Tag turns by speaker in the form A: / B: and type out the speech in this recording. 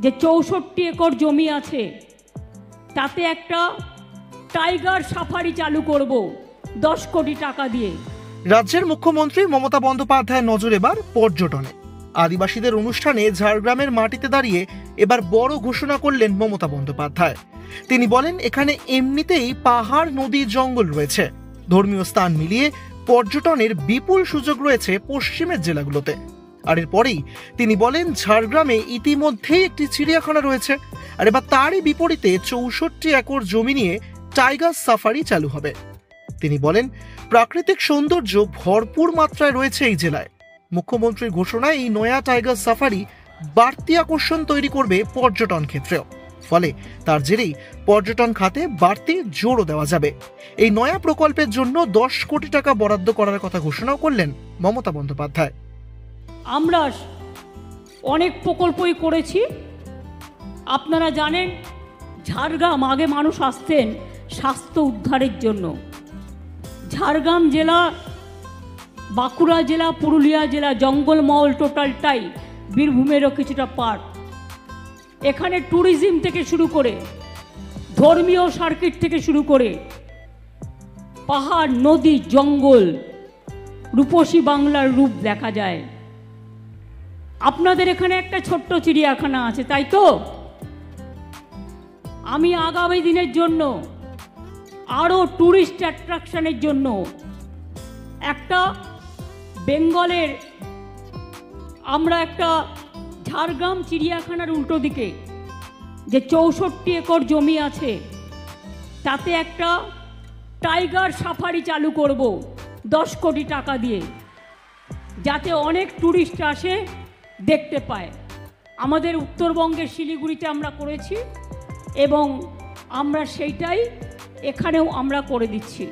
A: যে 64 একর জমি আছে তাতে একটা টাইগার সাফারি চালু করব 10 কোটি টাকা দিয়ে।
B: রাজ্যের মুখ্যমন্ত্রী মমতা বন্দ্যোপাধ্যায়ের নজর এবার পর্যটনে। আদিবাসীদের অনুষ্ঠানে ঝাড়গ্রামের মাটিতে দাঁড়িয়ে এবার বড় ঘোষণা করলেন মমতা বন্দ্যোপাধ্যায়। তিনি বলেন, এখানে এমনিতেই পাহাড়, নদী, জঙ্গল রয়েছে। ধর্মীয় স্থান মিলিয়ে পর্যটনের বিপুল সুযোগ রয়েছে পশ্চিমের জেলাগুলোতে। আর এরপরেই তিনি বলেন, ঝাড়গ্রামে ইতিমধ্যেই একটি চিড়িয়াখানা রয়েছে, আর এবার তারই বিপরীতে 64 একর জমি নিয়ে টাইগার সাফারি চালু হবে। তিনি বলেন, প্রাকৃতিক সৌন্দর্য ভরপুর মাত্রায় রয়েছে এই জেলায়। মুখ্যমন্ত্রীর ঘোষণায় এই নয়া টাইগার সাফারি বাড়তি আকর্ষণ তৈরি করবে পর্যটন ক্ষেত্রেও। ফলে তার জেরেই পর্যটন খাতে বাড়তি জোরও দেওয়া যাবে। এই নয়া প্রকল্পের জন্য 10 কোটি টাকা বরাদ্দ করার কথা ঘোষণাও করলেন মমতা বন্দ্যোপাধ্যায়।
A: আমরা অনেক প্রকল্পই করেছি। আপনারা জানেন, ঝাড়গ্রাম আগে মানুষ আসতেন স্বাস্থ্য উদ্ধারের জন্য। ঝাড়গ্রাম জেলা, বাঁকুড়া জেলা, পুরুলিয়া জেলা জঙ্গলমহল টোটালটাই বীরভূমেরও কিছুটা পার্ট। এখানে ট্যুরিজম থেকে শুরু করে, ধর্মীয় সার্কিট থেকে শুরু করে, পাহাড়, নদী, জঙ্গল, রূপসী বাংলার রূপ দেখা যায়। আপনাদের এখানে একটা ছোট্ট চিড়িয়াখানা আছে, তাই তো? আমি আগামী দিনের জন্য আরও ট্যুরিস্ট অ্যাট্রাকশনের জন্য একটা বেঙ্গলের, আমরা একটা ঝাড়গ্রাম চিড়িয়াখানার উল্টো দিকে যে 64 একর জমি আছে তাতে একটা টাইগার সাফারি চালু করব 10 কোটি টাকা দিয়ে, যাতে অনেক ট্যুরিস্ট আসে, দেখতে পায়। আমাদের উত্তরবঙ্গের শিলিগুড়িতে আমরা করেছি এবং আমরা সেইটাই এখানেও আমরা করে দিচ্ছি।